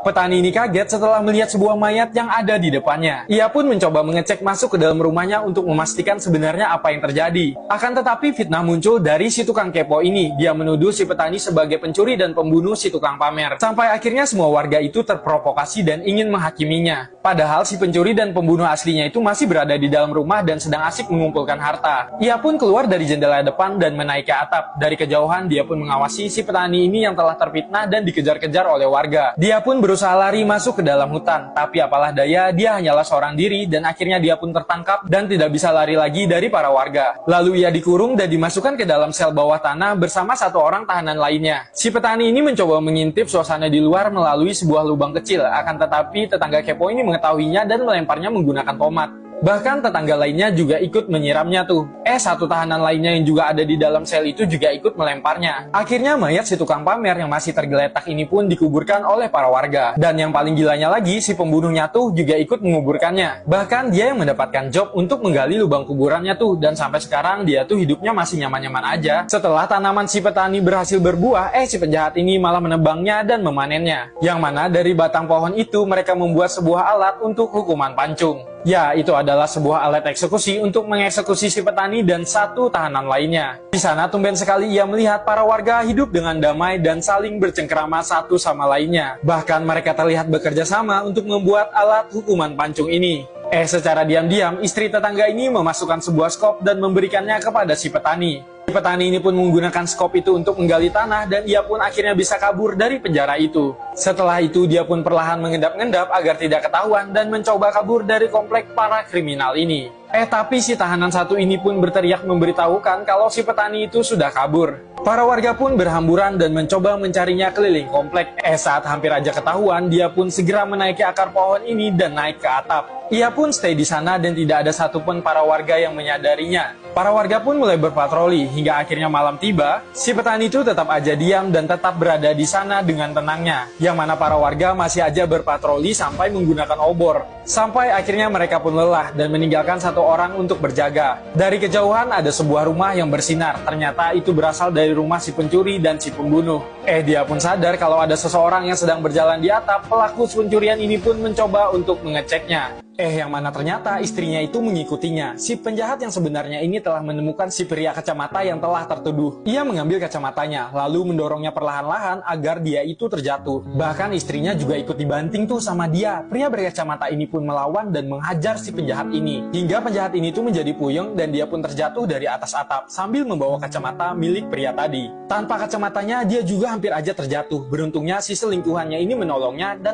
Petani ini kaget setelah melihat sebuah mayat yang ada di depannya. Ia pun mencoba mengecek masuk ke dalam rumahnya untuk memastikan sebenarnya apa yang terjadi. Akan tetapi fitnah muncul dari si tukang kepo ini. Dia menuduh si petani sebagai pencuri dan pembunuh si tukang pamer. Sampai akhirnya semua warga itu terprovokasi dan ingin menghakiminya. Padahal si pencuri dan pembunuh aslinya itu masih berada di dalam rumah dan sedang asik mengumpulkan harta. Ia pun keluar dari jendela depan dan menaiki atap. Dari kejauhan dia pun mengawasi si petani ini yang telah terfitnah dan dikejar-kejar oleh warga. Dia pun berusaha lari masuk ke dalam hutan, tapi apalah daya, dia hanyalah seorang diri dan akhirnya dia pun tertangkap dan tidak bisa lari lagi dari para warga. Lalu ia dikurung dan dimasukkan ke dalam sel bawah tanah bersama satu orang tahanan lainnya. Si petani ini mencoba mengintip suasana di luar melalui sebuah lubang kecil, akan tetapi tetangga kepo ini mengetahuinya dan melemparnya menggunakan tomat. Bahkan tetangga lainnya juga ikut menyiramnya tuh. Satu tahanan lainnya yang juga ada di dalam sel itu juga ikut melemparnya. Akhirnya mayat si tukang pamer yang masih tergeletak ini pun dikuburkan oleh para warga. Dan yang paling gilanya lagi, si pembunuhnya tuh juga ikut menguburkannya. Bahkan dia yang mendapatkan job untuk menggali lubang kuburannya tuh. Dan sampai sekarang dia tuh hidupnya masih nyaman-nyaman aja. Setelah tanaman si petani berhasil berbuah, si penjahat ini malah menebangnya dan memanennya. Yang mana dari batang pohon itu mereka membuat sebuah alat untuk hukuman pancung. Ya, itu adalah sebuah alat eksekusi untuk mengeksekusi si petani dan satu tahanan lainnya. Di sana tumben sekali ia melihat para warga hidup dengan damai dan saling bercengkerama satu sama lainnya. Bahkan mereka terlihat bekerja sama untuk membuat alat hukuman pancung ini. Secara diam-diam, istri tetangga ini memasukkan sebuah skop dan memberikannya kepada si petani. Si petani ini pun menggunakan skop itu untuk menggali tanah dan ia pun akhirnya bisa kabur dari penjara itu. Setelah itu dia pun perlahan mengendap-endap agar tidak ketahuan dan mencoba kabur dari komplek para kriminal ini. Tapi si tahanan satu ini pun berteriak memberitahukan kalau si petani itu sudah kabur. Para warga pun berhamburan dan mencoba mencarinya keliling komplek. Saat hampir aja ketahuan, dia pun segera menaiki akar pohon ini dan naik ke atap. Ia pun stay di sana dan tidak ada satupun para warga yang menyadarinya. Para warga pun mulai berpatroli hingga akhirnya malam tiba. Si petani itu tetap aja diam dan tetap berada di sana dengan tenangnya. Yang mana para warga masih aja berpatroli sampai menggunakan obor. Sampai akhirnya mereka pun lelah dan meninggalkan satu orang untuk berjaga. Dari kejauhan ada sebuah rumah yang bersinar. Ternyata itu berasal dari rumah si pencuri dan si pembunuh. Dia pun sadar kalau ada seseorang yang sedang berjalan di atap. Pelaku pencurian ini pun mencoba untuk mengeceknya. Yang mana ternyata istrinya itu mengikutinya. Si penjahat yang sebenarnya ini telah menemukan si pria kacamata yang telah tertuduh. Ia mengambil kacamatanya, lalu mendorongnya perlahan-lahan agar dia itu terjatuh. Bahkan istrinya juga ikut dibanting tuh sama dia. Pria berkacamata ini pun melawan dan menghajar si penjahat ini. Hingga penjahat ini tuh menjadi puyeng dan dia pun terjatuh dari atas atap sambil membawa kacamata milik pria tadi. Tanpa kacamatanya dia juga hampir aja terjatuh. Beruntungnya si selingkuhannya ini menolongnya dan